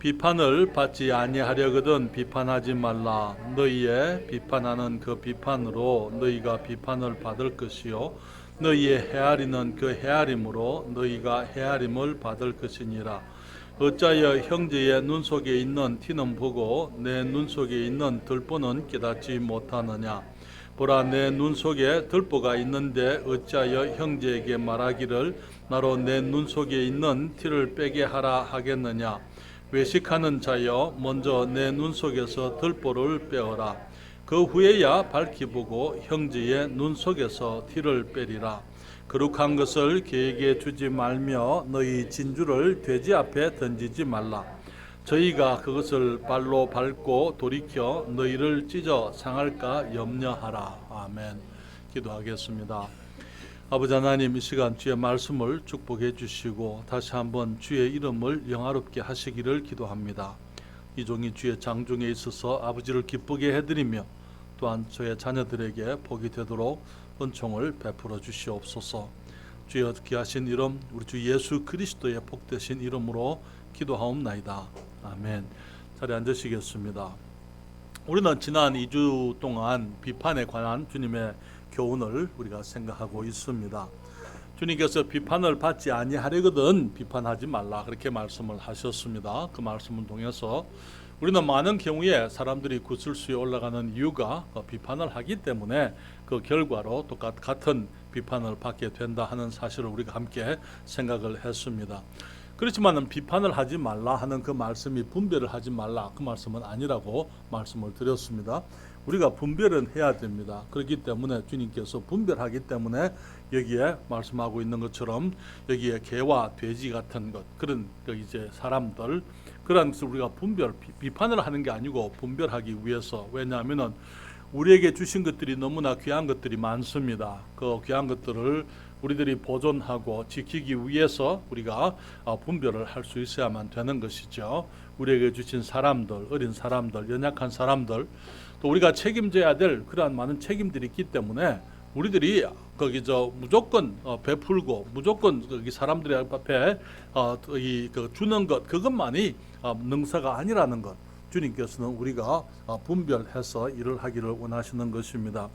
비판을 받지 아니하려거든 비판하지 말라. 너희의 비판하는 그 비판으로 너희가 비판을 받을 것이요 너희의 헤아리는 그 헤아림으로 너희가 헤아림을 받을 것이니라. 어찌하여 형제의 눈 속에 있는 티는 보고 내 눈 속에 있는 들보는 깨닫지 못하느냐. 보라, 내 눈 속에 들보가 있는데 어찌하여 형제에게 말하기를 나로 내 눈 속에 있는 티를 빼게 하라 하겠느냐. 외식하는 자여, 먼저 내 눈 속에서 들보를 빼어라. 그 후에야 밝히 보고 형제의 눈 속에서 티를 빼리라. 거룩한 것을 그에게 주지 말며 너희 진주를 돼지 앞에 던지지 말라. 저희가 그것을 발로 밟고 돌이켜 너희를 찢어 상할까 염려하라. 아멘. 기도하겠습니다. 아버지 하나님, 이 시간 주의 말씀을 축복해 주시고 다시 한번 주의 이름을 영화롭게 하시기를 기도합니다. 이 종이 주의 장중에 있어서 아버지를 기쁘게 해드리며 또한 저의 자녀들에게 복이 되도록 은총을 베풀어 주시옵소서. 주의 귀하신 이름, 우리 주 예수 그리스도의 복되신 이름으로 기도하옵나이다. 아멘. 자리에 앉으시겠습니다. 우리는 지난 2주 동안 비판에 관한 주님의 교훈을 우리가 생각하고 있습니다. 주님께서 비판을 받지 아니하려거든 비판하지 말라, 그렇게 말씀을 하셨습니다. 그 말씀을 통해서 우리는 많은 경우에 사람들이 구설수에 올라가는 이유가 비판을 하기 때문에 그 결과로 같은 비판을 받게 된다 하는 사실을 우리가 함께 생각을 했습니다. 그렇지만 비판을 하지 말라 하는 그 말씀이 분별을 하지 말라 그 말씀은 아니라고 말씀을 드렸습니다. 우리가 분별은 해야 됩니다. 그렇기 때문에 주님께서 분별하기 때문에 여기에 말씀하고 있는 것처럼 여기에 개와 돼지 같은 것, 그런 이제 사람들, 그런 것을 우리가 비판을 하는 게 아니고 분별하기 위해서. 왜냐하면은 우리에게 주신 것들이 너무나 귀한 것들이 많습니다. 그 귀한 것들을 우리들이 보존하고 지키기 위해서 우리가 분별을 할 수 있어야만 되는 것이죠. 우리에게 주신 사람들, 어린 사람들, 연약한 사람들, 또 우리가 책임져야 될 그러한 많은 책임들이 있기 때문에 우리들이 무조건 베풀고 무조건 사람들의 앞에 주는 것, 그것만이 능사가 아니라는 것, 주님께서는 우리가 분별해서 일을 하기를 원하시는 것입니다.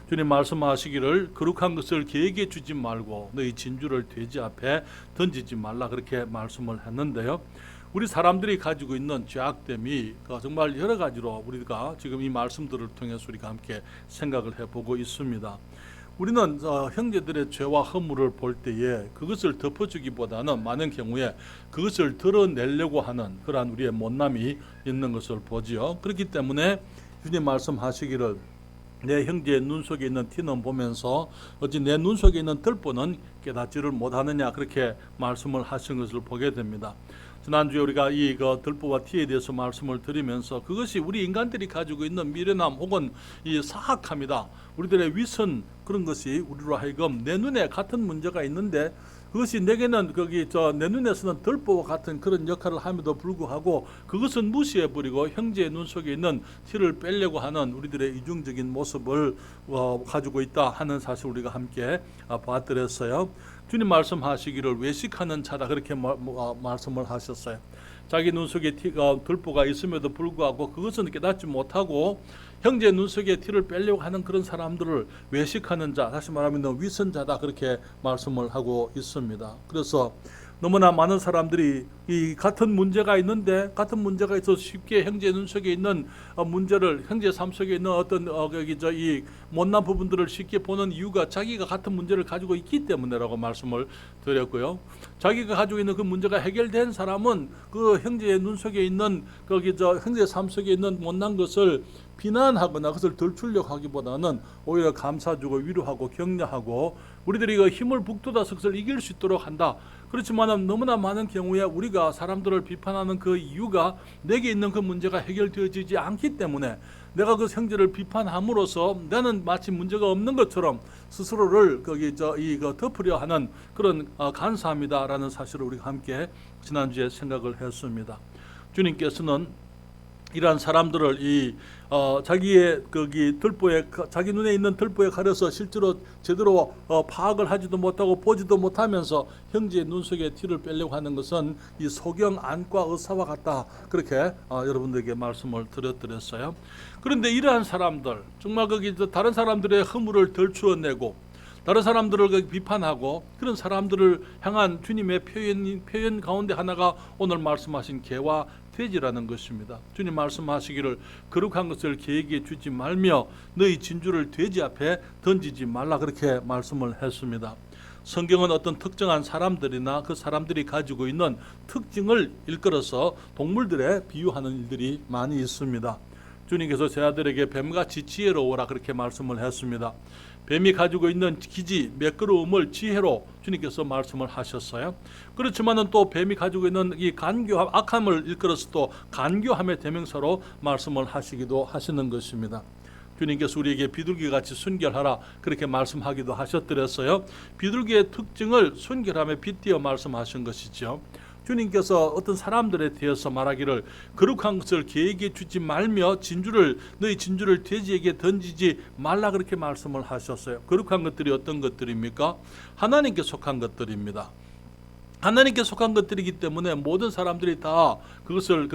주님 말씀하시기를 거룩한 것을 개에게 주지 말고 너희 진주를 돼지 앞에 던지지 말라, 그렇게 말씀을 했는데요. 우리 사람들이 가지고 있는 죄악됨이 정말 여러 가지로 우리가 지금 이 말씀들을 통해서 우리가 함께 생각을 해보고 있습니다. 우리는 형제들의 죄와 허물을 볼 때에 그것을 덮어주기보다는 많은 경우에 그것을 드러내려고 하는 그러한 우리의 못남이 있는 것을 보지요. 그렇기 때문에 주님 말씀하시기를 내 형제의 눈 속에 있는 티는 보면서 어찌 내 눈 속에 있는 들보는 깨닫지를 못하느냐, 그렇게 말씀을 하신 것을 보게 됩니다. 지난주에 우리가 이 들보와 티에 대해서 말씀을 드리면서 그것이 우리 인간들이 가지고 있는 미련함 혹은 이 사악함이다. 우리들의 위선, 그런 것이 우리로 하여금 내 눈에 같은 문제가 있는데 그것이 내게는 내 눈에서는 들보와 같은 그런 역할을 함에도 불구하고 그것은 무시해버리고 형제의 눈 속에 있는 티를 빼려고 하는 우리들의 이중적인 모습을 가지고 있다 하는 사실 우리가 함께 봐드렸어요. 주님 말씀하시기를 외식하는 자다, 그렇게 말씀을 하셨어요. 자기 눈 속에 들보가 있음에도 불구하고 그것은 깨닫지 못하고 형제 눈 속에 티를 빼려고 하는 그런 사람들을 외식하는 자, 다시 말하면 위선자다, 그렇게 말씀을 하고 있습니다. 그래서 너무나 많은 사람들이 이 같은 문제가 있는데 같은 문제가 있어서 쉽게 형제 눈 속에 있는 문제를, 형제 삶 속에 있는 어떤 이 못난 부분들을 쉽게 보는 이유가 자기가 같은 문제를 가지고 있기 때문에라고 말씀을 드렸고요. 자기가 가지고 있는 그 문제가 해결된 사람은 그 형제의 눈 속에 있는 형제 삶 속에 있는 못난 것을 비난하거나 그것을 덜추려고 하기보다는 오히려 감싸주고 위로하고 격려하고 우리들이 그 힘을 북돋아서 그것을 이길 수 있도록 한다. 그렇지만 너무나 많은 경우에 우리가 사람들을 비판하는 그 이유가 내게 있는 그 문제가 해결되어지지 않기 때문에 내가 그 형제를 비판함으로써 나는 마치 문제가 없는 것처럼 스스로를 덮으려 하는 그런 간사함이다라는 사실을 우리가 함께 지난주에 생각을 했습니다. 주님께서는 이러한 사람들을 자기의 거기 들보에 자기 눈에 있는 들보에 가려서 실제로 제대로 파악을 하지도 못하고 보지도 못하면서 형제의 눈 속에 티를 빼려고 하는 것은 이 소경 안과 의사와 같다. 그렇게 여러분들에게 말씀을 드렸어요. 그런데 이러한 사람들 정말 거기 다른 사람들의 허물을 덜 추어내고 다른 사람들을 비판하고 그런 사람들을 향한 주님의 표현 가운데 하나가 오늘 말씀하신 개와 돼지라는 것입니다. 주님 말씀하시기를 거룩한 것을 개에게 주지 말며 너희 진주를 돼지 앞에 던지지 말라 그렇게 말씀을 했습니다. 성경은 어떤 특정한 사람들이나 그 사람들이 가지고 있는 특징을 일컬어서 동물들에 비유하는 일들이 많이 있습니다. 주님께서 제 아들에게 뱀같이 지혜로워라 그렇게 말씀을 했습니다. 뱀이 가지고 있는 기지, 매끄러움을 지혜로 주님께서 말씀을 하셨어요. 그렇지만은 또 뱀이 가지고 있는 이 간교함, 악함을 일컬어서 또 간교함의 대명사로 말씀을 하시기도 하시는 것입니다. 주님께서 우리에게 비둘기같이 순결하라 그렇게 말씀하기도 하셨더랬어요. 비둘기의 특징을 순결함에 빗대어 말씀하신 것이죠. 주님께서 어떤 사람들에 대해서 말하기를 거룩한 것을 개에게 주지 말며 너희 진주를 돼지에게 던지지 말라 그렇게 말씀을 하셨어요. 거룩한 것들이 어떤 것들입니까? 하나님께 속한 것들입니다. 하나님께 속한 것들이기 때문에 모든 사람들이 다 그것을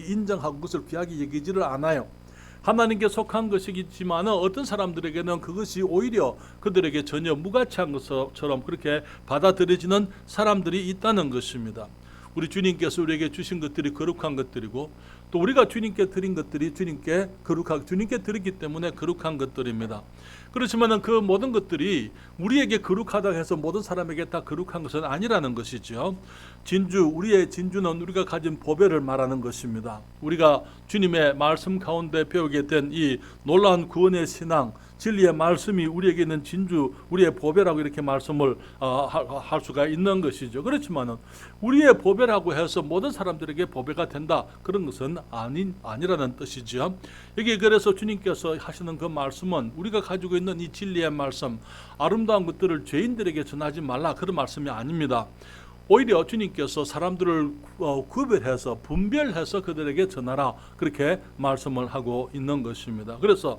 인정하고 그것을 귀하게 여기지를 않아요. 하나님께 속한 것이지만 어떤 사람들에게는 그것이 오히려 그들에게 전혀 무가치한 것처럼 그렇게 받아들여지는 사람들이 있다는 것입니다. 우리 주님께서 우리에게 주신 것들이 거룩한 것들이고 또 우리가 주님께 드린 것들이 주님께 드렸기 때문에 거룩한 것들입니다. 그렇지만 그 모든 것들이 우리에게 거룩하다 해서 모든 사람에게 다 거룩한 것은 아니라는 것이죠. 우리의 진주는 우리가 가진 보배를 말하는 것입니다. 우리가 주님의 말씀 가운데 배우게 된 이 놀라운 구원의 신앙, 진리의 말씀이 우리에게 있는 진주, 우리의 보배라고 이렇게 말씀을 할 수가 있는 것이죠. 그렇지만은 우리의 보배라고 해서 모든 사람들에게 보배가 된다 그런 것은 아니라는 뜻이죠. 여기 그래서 주님께서 하시는 그 말씀은 우리가 가지고 있는 이 진리의 말씀, 아름다운 것들을 죄인들에게 전하지 말라 그런 말씀이 아닙니다. 오히려 주님께서 사람들을 구별해서 분별해서 그들에게 전하라 그렇게 말씀을 하고 있는 것입니다. 그래서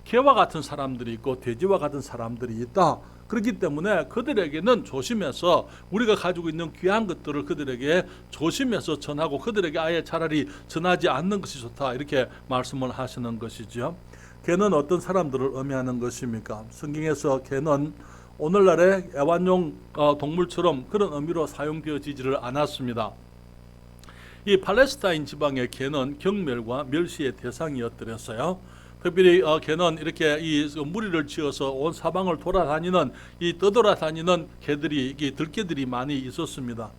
개와 같은 사람들이 있고 돼지와 같은 사람들이 있다. 그렇기 때문에 그들에게는 조심해서 우리가 가지고 있는 귀한 것들을 그들에게 조심해서 전하고 그들에게 아예 차라리 전하지 않는 것이 좋다 이렇게 말씀을 하시는 것이죠. 개는 어떤 사람들을 의미하는 것입니까? 성경에서 개는 오늘날의 애완용 동물처럼 그런 의미로 사용되어지지를 않았습니다. 이 팔레스타인 지방의 개는 경멸과 멸시의 대상이었더랬어요. 특별히 개는 이렇게 이 무리를 지어서 온 사방을 떠돌아다니는 개들이 들개들이 많이 있었습니다.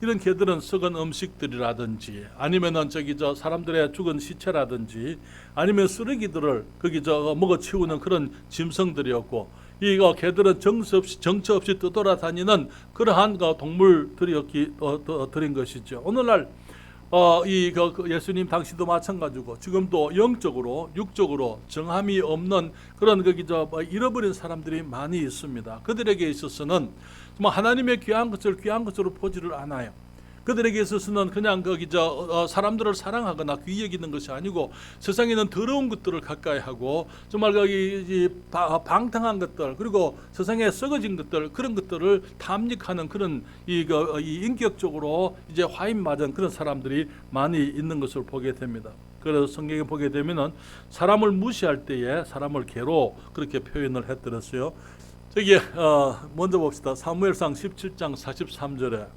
이런 개들은 썩은 음식들이라든지 아니면은 사람들의 죽은 시체라든지 아니면 쓰레기들을 먹어 치우는 그런 짐승들이었고 이 개들은 정처 없이 떠돌아다니는 그러한 동물들인 것이죠. 오늘날 예수님 당시도 마찬가지고 지금도 영적으로 육적으로 정함이 없는 그런 잃어버린 사람들이 많이 있습니다. 그들에게 있어서는 하나님의 귀한 것을 귀한 것으로 보지를 않아요. 그들에게 있어서는 그냥 사람들을 사랑하거나 귀히 여기는 것이 아니고 세상에는 더러운 것들을 가까이 하고 정말 방탕한 것들 그리고 세상에 썩어진 것들 그런 것들을 탐닉하는 그런 인격적으로 화인 맞은 그런 사람들이 많이 있는 것을 보게 됩니다. 그래서 성경에 보게 되면은 사람을 무시할 때에 사람을 개로 그렇게 표현을 했더랬어요. 먼저 봅시다. 사무엘상 17장 43절에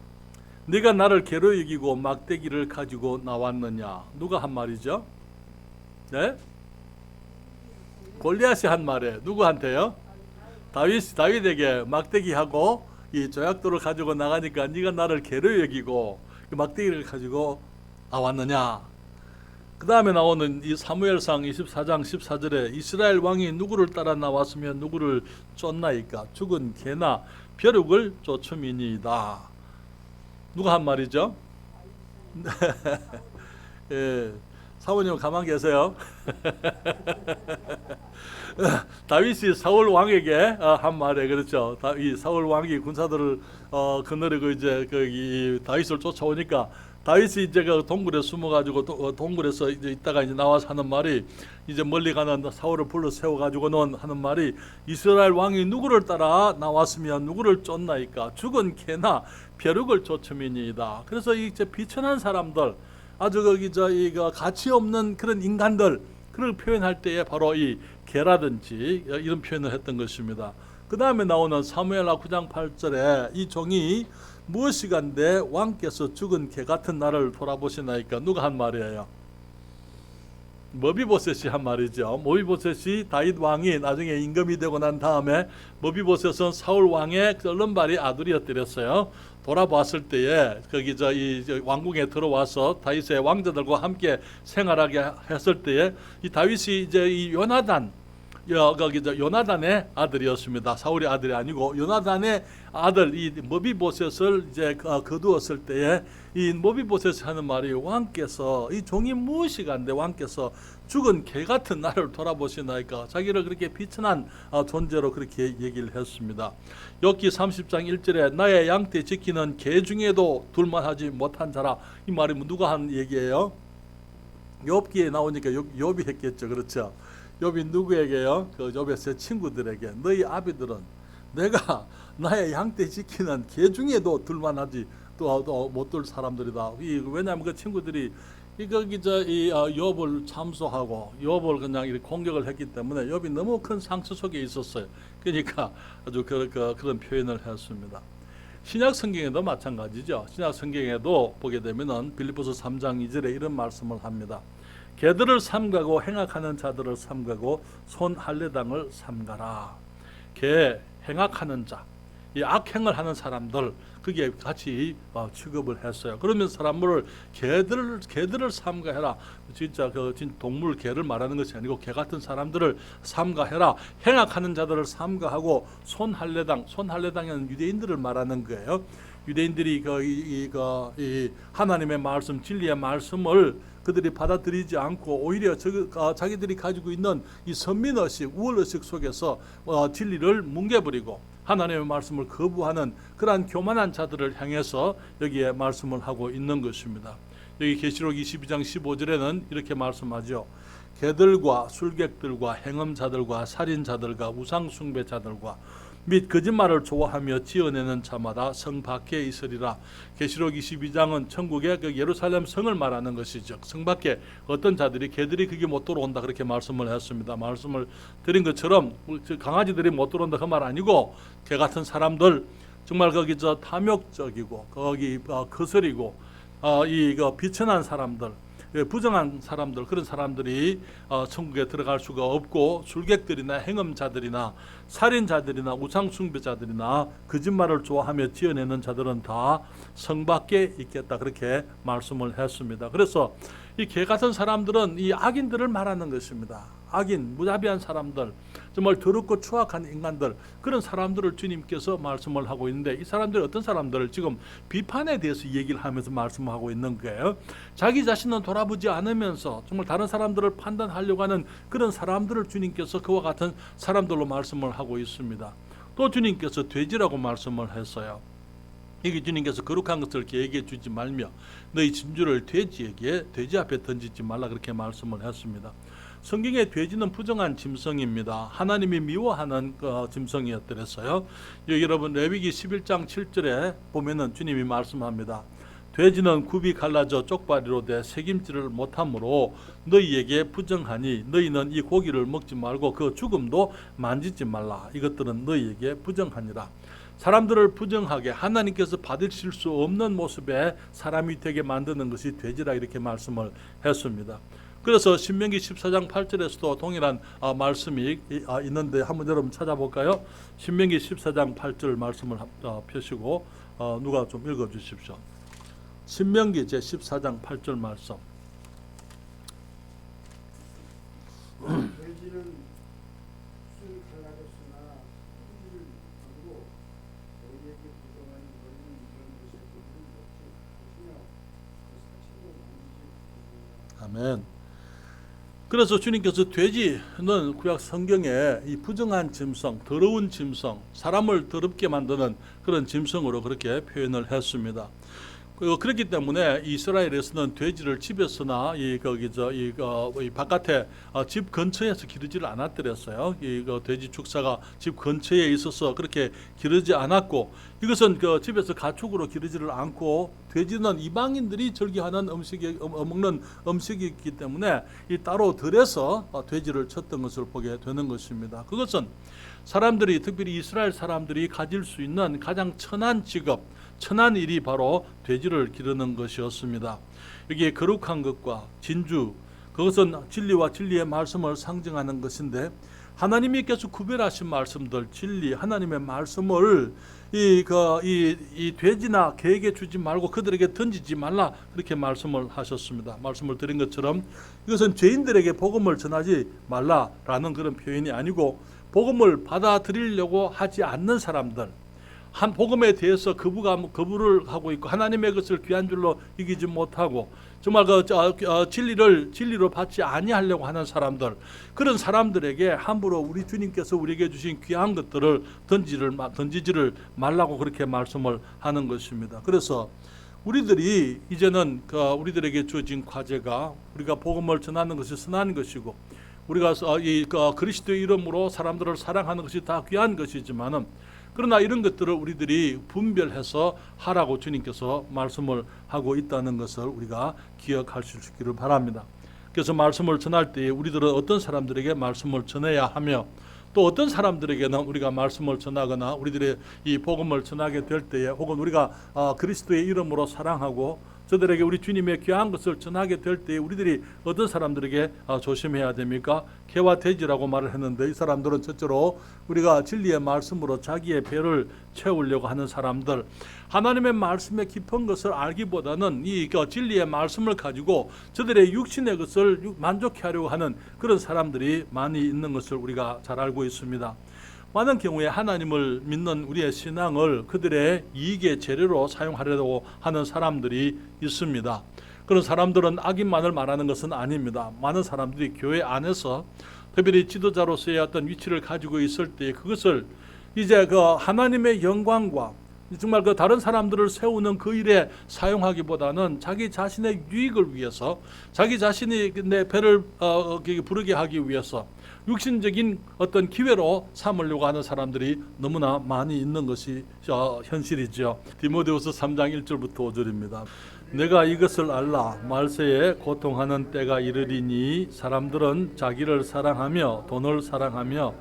네가 나를 개로 여기고 막대기를 가지고 나왔느냐. 누가 한 말이죠? 네? 골리앗이 한 말에 누구한테요? 다윗에게 막대기하고 이 조약돌을 가지고 나가니까 네가 나를 개로 여기고 막대기를 가지고 나왔느냐. 그 다음에 나오는 이 사무엘상 24장 14절에 이스라엘 왕이 누구를 따라 나왔으면 누구를 쫓나이까. 죽은 개나 벼룩을 쫓음이니이다. 누가 한 말이죠? 예, 사모님 가만 계세요. 다윗이 사울 왕에게 한 말에 그렇죠. 이 사울 왕이 군사들을 거느리고 이제 이 다윗을 쫓아오니까 다윗이 이제 그 동굴에 숨어가지고 동굴에서 이제 있다가 이제 나와서 하는 말이 이제 멀리 가는 사울을 불러 세워가지고는 하는 말이 이스라엘 왕이 누구를 따라 나왔으면 누구를 쫓나이까 죽은 개나 벼룩을 쫓음이니이다. 그래서 이제 비천한 사람들 아주 이거 가치 없는 그런 인간들 그걸 표현할 때에 바로 이 개라든지 이런 표현을 했던 것입니다. 그 다음에 나오는 사무엘하 9장 8절에 이 종이 무엇이간데 왕께서 죽은 개 같은 나를 돌아보시나이까 누가 한 말이에요? 머비보셋이 한 말이죠. 머비보셋이 다윗 왕이 나중에 임금이 되고 난 다음에 머비보셋은 사울 왕의 얼른발이 아들이었더랬어요. 돌아봤을 때에 거기 이 왕궁에 들어와서 다윗의 왕자들과 함께 생활하게 했을 때에 이 다윗이 이제 이 요나단 거기 요나단의 아들이었습니다. 사울의 아들이 아니고 요나단의 아들 이 머비보셋을 이제 거두었을 때에 이 머비보셋이 하는 말이 왕께서 이 종이 무엇이간데 왕께서 죽은 개 같은 나를 돌아보시나이까 자기를 그렇게 비천한 존재로 그렇게 얘기를 했습니다. 욥기 30장 1절에 나의 양떼 지키는 개 중에도 둘만하지 못한 자라 이 말이 누가 한 얘기예요? 욥기에 나오니까 욥이 했겠죠. 그렇죠. 욥이 누구에게요? 그 욥의 세 친구들에게 너희 아비들은 내가 나의 양떼 지키는 개 중에도 둘만하지 또 못 둘 사람들이다. 왜냐하면 그 친구들이 이 욥을 참소하고 욥을 그냥 이렇게 공격을 했기 때문에 욥이 너무 큰 상처 속에 있었어요. 그러니까 아주 그런 표현을 했습니다. 신약 성경에도 마찬가지죠. 신약 성경에도 보게 되면은 빌립보서 3장 2절에 이런 말씀을 합니다. 개들을 삼가고 행악하는 자들을 삼가고 손 할례당을 삼가라. 개 행악하는 자, 이 악행을 하는 사람들 그게 같이 취급을 했어요. 그러면 사람을 개들을 삼가해라. 진짜 동물 개를 말하는 것이 아니고 개 같은 사람들을 삼가해라. 행악하는 자들을 삼가하고 손 할례당은 유대인들을 말하는 거예요. 유대인들이 이 하나님의 말씀, 진리의 말씀을 그들이 받아들이지 않고 오히려 자기들이 가지고 있는 이 선민의식, 우월의식 속에서 진리를 뭉개버리고 하나님의 말씀을 거부하는 그러한 교만한 자들을 향해서 여기에 말씀을 하고 있는 것입니다. 여기 계시록 22장 15절에는 이렇게 말씀하죠. 개들과 술객들과 행음자들과 살인자들과 우상숭배자들과 및 거짓말을 좋아하며 지어내는 자마다 성 밖에 있으리라. 계시록 22장은 천국의 그 예루살렘 성을 말하는 것이죠. 성 밖에 어떤 자들이 개들이 거기 못 들어온다 그렇게 말씀을 했습니다. 말씀을 드린 것처럼 강아지들이 못 들어온다 그 말 아니고 개 같은 사람들 정말 거기 탐욕적이고 거기 거스리고 비천한 사람들 부정한 사람들 그런 사람들이 천국에 들어갈 수가 없고 술객들이나 행음자들이나 살인자들이나 우상숭배자들이나 거짓말을 좋아하며 지어내는 자들은 다 성 밖에 있겠다 그렇게 말씀을 했습니다. 그래서 이 개 같은 사람들은 이 악인들을 말하는 것입니다. 악인, 무자비한 사람들, 정말 더럽고 추악한 인간들 그런 사람들을 주님께서 말씀을 하고 있는데 이 사람들이 어떤 사람들을 지금 비판에 대해서 얘기를 하면서 말씀하고 있는 거예요. 자기 자신은 돌아보지 않으면서 정말 다른 사람들을 판단하려고 하는 그런 사람들을 주님께서 그와 같은 사람들로 말씀을 하고 있습니다. 또 주님께서 돼지라고 말씀을 했어요. 이게 주님께서 거룩한 것을 개에게 주지 말며 너희 진주를 돼지 앞에 던지지 말라 그렇게 말씀을 했습니다. 성경의 돼지는 부정한 짐승입니다. 하나님이 미워하는 짐승이었더랬어요. 여러분 레위기 11장 7절에 보면은 주님이 말씀합니다. 돼지는 굽이 갈라져 쪽발이로 돼 새김질을 못하므로 너희에게 부정하니 너희는 이 고기를 먹지 말고 그 죽음도 만지지 말라. 이것들은 너희에게 부정하니라. 사람들을 부정하게 하나님께서 받으실 수 없는 모습의 사람이 되게 만드는 것이 돼지라 이렇게 말씀을 했습니다. 그래서 신명기 14장 8절에서도 동일한 말씀이 있는데 한번 여러분 찾아볼까요? 신명기 14장 8절 말씀을 펴시고 누가 좀 읽어주십시오. 신명기 제14장 8절 말씀. 돼지는 술 갈라졌으나 소주를 하고 너희에게 부정하는 너희는 이런 것을 먹지 못하시며 그 사체도 만지지 못하시며 아멘. 그래서 주님께서 돼지는 구약 성경에 이 부정한 짐승, 더러운 짐승, 사람을 더럽게 만드는 그런 짐승으로 그렇게 표현을 했습니다. 그렇기 때문에 이스라엘에서는 돼지를 집에서나 이 바깥에 집 근처에서 기르지를 않았더랬어요. 돼지 축사가 집 근처에 있어서 그렇게 기르지 않았고, 이것은 집에서 가축으로 기르지를 않고, 돼지는 이방인들이 즐겨하는 먹는 음식이기 때문에 이 따로 들여서 돼지를 쳤던 것을 보게 되는 것입니다. 그것은 사람들이, 특별히 이스라엘 사람들이 가질 수 있는 가장 천한 직업, 천한 일이 바로 돼지를 기르는 것이었습니다. 여기에 거룩한 것과 진주, 그것은 진리와 진리의 말씀을 상징하는 것인데, 하나님께서 구별하신 말씀들, 진리, 하나님의 말씀을 이 돼지나 개에게 주지 말고 그들에게 던지지 말라, 그렇게 말씀을 하셨습니다. 말씀을 드린 것처럼 이것은 죄인들에게 복음을 전하지 말라라는 그런 표현이 아니고, 복음을 받아들이려고 하지 않는 사람들, 한 복음에 대해서 거부를 하고 있고, 하나님의 것을 귀한 줄로 이기지 못하고, 정말 진리로 받지 아니하려고 하는 사람들, 그런 사람들에게 함부로 우리 주님께서 우리에게 주신 귀한 것들을 던지지를 말라고 그렇게 말씀을 하는 것입니다. 그래서 우리들이 이제는 우리들에게 주어진 과제가, 우리가 복음을 전하는 것이 선한 것이고, 우리가 그리스도의 이름으로 사람들을 사랑하는 것이 다 귀한 것이지만은, 그러나 이런 것들을 우리들이 분별해서 하라고 주님께서 말씀을 하고 있다는 것을 우리가 기억하실 수 있기를 바랍니다. 그래서 말씀을 전할 때에 우리들은 어떤 사람들에게 말씀을 전해야 하며, 또 어떤 사람들에게는 우리가 말씀을 전하거나 우리들의 이 복음을 전하게 될 때에, 혹은 우리가 그리스도의 이름으로 사랑하고 저들에게 우리 주님의 귀한 것을 전하게 될 때에 우리들이 어떤 사람들에게 조심해야 됩니까? 개와 돼지라고 말을 했는데, 이 사람들은 첫째로 우리가 진리의 말씀으로 자기의 배를 채우려고 하는 사람들, 하나님의 말씀의 깊은 것을 알기보다는 이 진리의 말씀을 가지고 저들의 육신의 것을 만족해 하려고 하는 그런 사람들이 많이 있는 것을 우리가 잘 알고 있습니다. 많은 경우에 하나님을 믿는 우리의 신앙을 그들의 이익의 재료로 사용하려고 하는 사람들이 있습니다. 그런 사람들은 악인만을 말하는 것은 아닙니다. 많은 사람들이 교회 안에서 특별히 지도자로서의 어떤 위치를 가지고 있을 때 그것을 이제 하나님의 영광과 정말 다른 사람들을 세우는 그 일에 사용하기보다는 자기 자신의 유익을 위해서, 자기 자신이 내 배를 부르게 하기 위해서 육신적인 어떤 기회로 삼으려고 하는 사람들이 너무나 많이 있는 것이 현실이죠. 디모데후서 3장 1절부터 5절입니다. 내가 이것을 알라. 말세에 고통하는 때가 이르리니 사람들은 자기를 사랑하며 돈을 사랑하며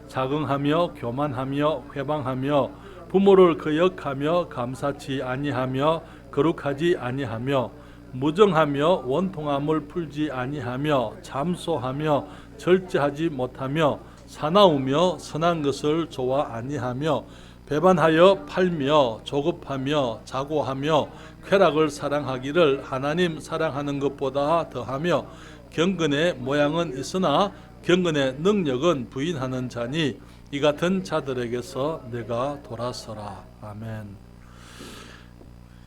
자긍하며 교만하며 회방하며 부모를 거역하며 감사치 아니하며 거룩하지 아니하며 무정하며 원통함을 풀지 아니하며 잠소하며 절제하지 못하며 사나우며 선한 것을 좋아 아니하며 배반하여 팔며 조급하며 자고하며 쾌락을 사랑하기를 하나님 사랑하는 것보다 더하며 경건의 모양은 있으나 경건의 능력은 부인하는 자니 이 같은 자들에게서 내가 돌아서라. 아멘.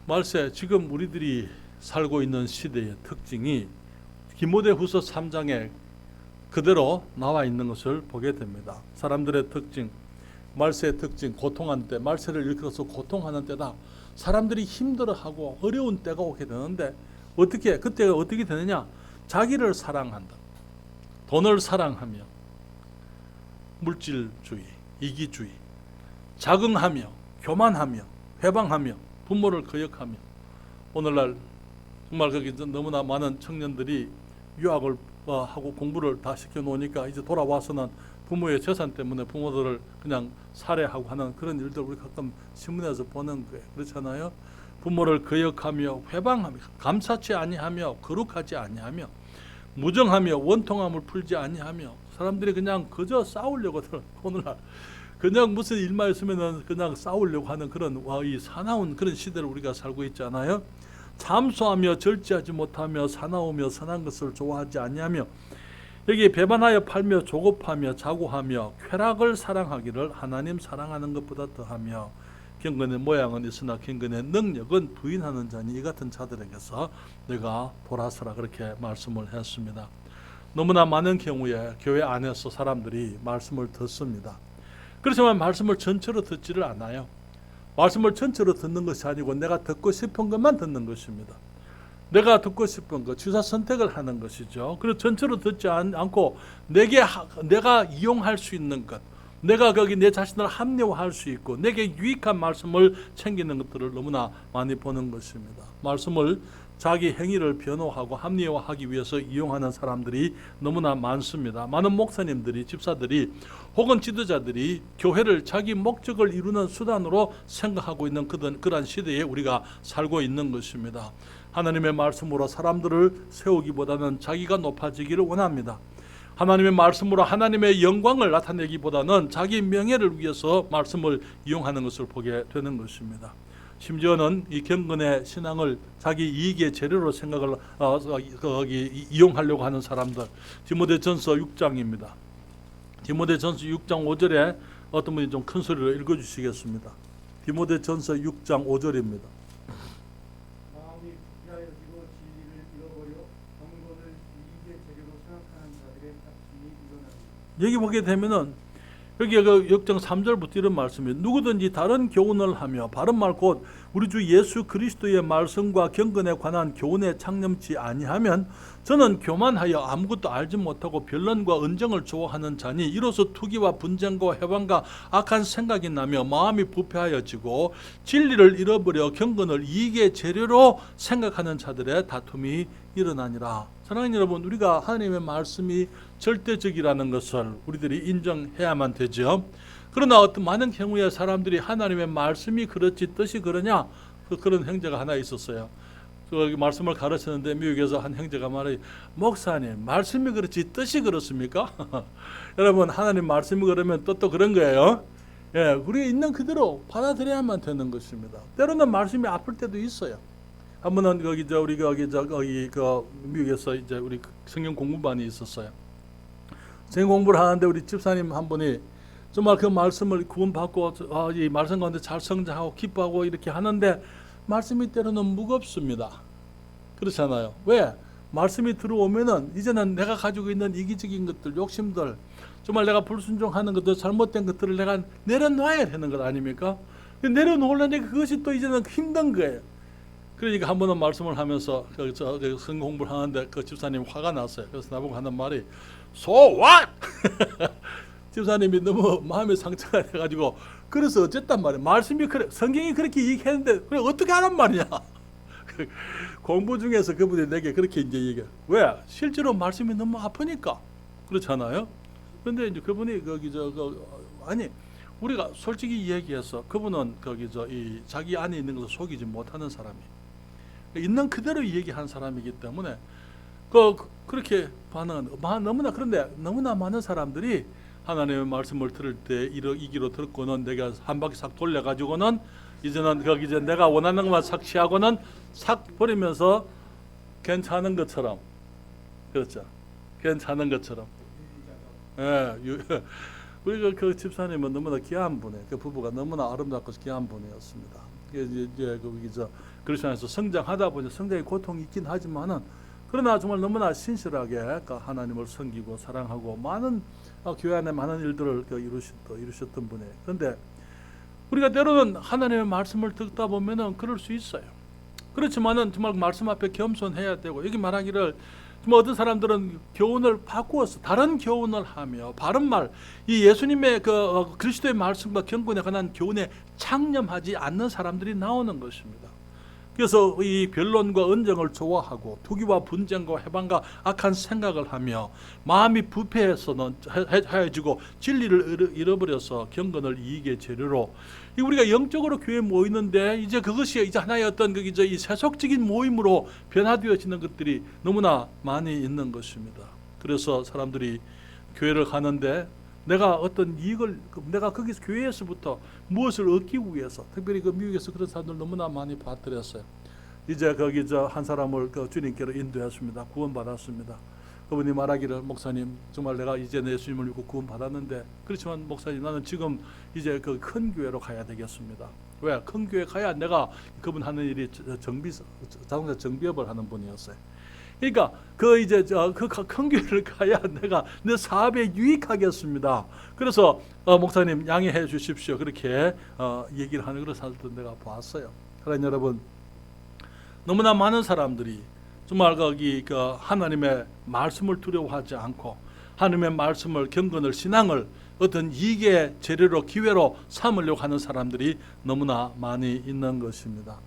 말세, 지금 우리들이 살고 있는 시대의 특징이 디모데후서 3장에 그대로 나와 있는 것을 보게 됩니다. 사람들의 특징, 말세의 특징, 고통하는 때, 말세를 일컬어서 고통하는 때다. 사람들이 힘들어하고 어려운 때가 오게 되는데 그때가 어떻게 되느냐? 자기를 사랑한다. 돈을 사랑하며 물질주의, 이기주의, 자긍하며 교만하며 회방하며 부모를 거역하며, 오늘날 정말 거기 너무나 많은 청년들이 유학을 하고 공부를 다 시켜놓으니까 이제 돌아와서는 부모의 재산 때문에 부모들을 그냥 살해하고 하는 그런 일들 우리 가끔 신문에서 보는 거예요. 그렇잖아요. 부모를 거역하며 회방하며 감사치 아니하며 거룩하지 아니하며 무정하며 원통함을 풀지 아니하며, 사람들이 그냥 그저 싸우려고 오늘날 그냥 무슨 일만 있으면은 그냥 싸우려고 하는 그런 이 사나운 그런 시대를 우리가 살고 있잖아요. 잠소하며 절제하지 못하며 사나우며 선한 것을 좋아하지 아니하며, 여기 배반하여 팔며 조급하며 자고하며 쾌락을 사랑하기를 하나님 사랑하는 것보다 더하며 경건의 모양은 있으나 경건의 능력은 부인하는 자니 이 같은 자들에게서 내가 돌아서라, 그렇게 말씀을 했습니다. 너무나 많은 경우에 교회 안에서 사람들이 말씀을 듣습니다. 그렇지만 말씀을 전체로 듣지를 않아요. 말씀을 전체로 듣는 것이 아니고 내가 듣고 싶은 것만 듣는 것입니다. 내가 듣고 싶은 것, 취사 선택을 하는 것이죠. 그래서 전체로 듣지 않고 내가 이용할 수 있는 것, 내가 거기 내 자신을 합리화할 수 있고 내게 유익한 말씀을 챙기는 것들을 너무나 많이 보는 것입니다. 말씀을 자기 행위를 변호하고 합리화하기 위해서 이용하는 사람들이 너무나 많습니다. 많은 목사님들이, 집사들이 혹은 지도자들이 교회를 자기 목적을 이루는 수단으로 생각하고 있는 그러한 시대에 우리가 살고 있는 것입니다. 하나님의 말씀으로 사람들을 세우기보다는 자기가 높아지기를 원합니다. 하나님의 말씀으로 하나님의 영광을 나타내기보다는 자기 명예를 위해서 말씀을 이용하는 것을 보게 되는 것입니다. 심지어는 이 경건의 신앙을 자기 이익의 재료로 생각을 이용하려고 하는 사람들. 디모데전서 6장입니다. 디모데전서 6장 5절에 어떤 분이 좀 큰 소리로 읽어주시겠습니다. 디모데전서 6장 5절입니다. 마음이 부패하여지고 진리를 잃어버려 경건을 이익의 재료로 생각하는 자들의 다툼이 일어납니다. 여기 보게 되면은 여기 그 6장 3절부터 이런 말씀이 누구든지 다른 교훈을 하며 바른 말 곧 우리 주 예수 그리스도의 말씀과 경건에 관한 교훈에 창념치 아니하면 저는 교만하여 아무것도 알지 못하고 변론과 언쟁을 좋아하는 자니 이로써 투기와 분쟁과 해방과 악한 생각이 나며 마음이 부패하여지고 진리를 잃어버려 경건을 이익의 재료로 생각하는 자들의 다툼이 일어나니라. 사랑하는 여러분, 우리가 하나님의 말씀이 절대적이라는 것을 우리들이 인정해야만 되죠. 그러나 어떤 많은 경우에 사람들이 하나님의 말씀이 그렇지 뜻이 그러냐 그런 형제가 하나 있었어요. 그 말씀을 가르쳤는데 미국에서 한 형제가 말해, 목사님 말씀이 그렇지 뜻이 그렇습니까? 여러분, 하나님 말씀이 그러면 뜻도 그런 거예요. 예, 우리 있는 그대로 받아들여야만 되는 것입니다. 때로는 말씀이 아플 때도 있어요. 한 번은 우리 미국에서 이제 우리 성경 공부반이 있었어요. 성경 공부를 하는데 우리 집사님 한 분이 정말 그 말씀을 구원받고 이 말씀 가운데 잘 성장하고 기뻐하고 이렇게 하는데 말씀이 때로는 무겁습니다. 그렇잖아요. 왜? 말씀이 들어오면은 이제는 내가 가지고 있는 이기적인 것들, 욕심들, 정말 내가 불순종하는 것들, 잘못된 것들을 내가 내려놔야 되는 것 아닙니까? 내려놓으려니까 그것이 또 이제는 힘든 거예요. 그러니까 한 번은 말씀을 하면서 성경 공부를 하는데 그 집사님 화가 났어요. 그래서 나보고 하는 말이 So what? 집사님이 너무 마음에 상처가 돼가지고 그래서 어쨌단 말이에요. 말씀이 그래, 성경이 그렇게 얘기했는데 그래 어떻게 하란 말이냐? 공부 중에서 그분이 내게 그렇게 이제 얘기해. 왜? 실제로 말씀이 너무 아프니까 그렇잖아요. 그런데 이제 그분이 아니 우리가 솔직히 얘기해서 그분은 이 자기 안에 있는 것을 속이지 못하는 사람이에요. 있는 그대로 얘기한 사람이기 때문에 그렇게 반응은 너무나 그런데 너무나 많은 사람들이 하나님의 말씀을 들을 때 이기로 듣고는 내가 한 바퀴 싹 돌려가지고는 이제는 이제 내가 원하는 것만 싹 취하고는 싹 버리면서 괜찮은 것처럼, 그렇죠? 괜찮은 것처럼. 예, 우리 그 집사님은 너무나 귀한 분이에요. 그 부부가 너무나 아름답고 귀한 분이었습니다. 이제 그리스도에서 성장하다 보니 성장의 고통이 있긴 하지만은 그러나 정말 너무나 신실하게 하나님을 섬기고 사랑하고 많은 교회 안에 많은 일들을 이루셨던 분이에요. 그런데 우리가 때로는 하나님의 말씀을 듣다 보면은 그럴 수 있어요. 그렇지만은 정말 말씀 앞에 겸손해야 되고 여기 말하기를 정말 어떤 사람들은 교훈을 바꾸어서 다른 교훈을 하며 바른 말, 이 예수님의 그리스도의 말씀과 경건에 관한 교훈에 창념하지 않는 사람들이 나오는 것입니다. 그래서 이 변론과 언쟁을 좋아하고 투기와 분쟁과 해방과 악한 생각을 하며 마음이 부패해서는 하여지고 진리를 잃어버려서 경건을 이익의 재료로 우리가 영적으로 교회에 모이는데 이제 그것이 이제 하나의 어떤 이 세속적인 모임으로 변화되어지는 것들이 너무나 많이 있는 것입니다. 그래서 사람들이 교회를 가는데 내가 어떤 이익을 내가 거기서 교회에서부터 무엇을 얻기 위해서 특별히 미국에서 그런 사람들 너무나 많이 봤더랬어요. 이제 한 사람을 주님께로 인도했습니다. 구원받았습니다. 그분이 말하기를 목사님 정말 내가 이제 예수님을 믿고 구원받았는데 그렇지만 목사님 나는 지금 이제 큰 교회로 가야 되겠습니다. 왜? 큰 교회 가야 내가 그분 하는 일이 자동차 정비업을 하는 분이었어요. 그러니까 그 이제 그 큰 교회를 가야 내가 내 사업에 유익하겠습니다. 그래서 목사님 양해해 주십시오. 그렇게 얘기를 하는 그런 사람도 내가 봤어요. 그러나 여러분, 너무나 많은 사람들이 정말 거기 하나님의 말씀을 두려워하지 않고 하나님의 말씀을 경건을 신앙을 어떤 이익의 재료로 기회로 삼으려고 하는 사람들이 너무나 많이 있는 것입니다.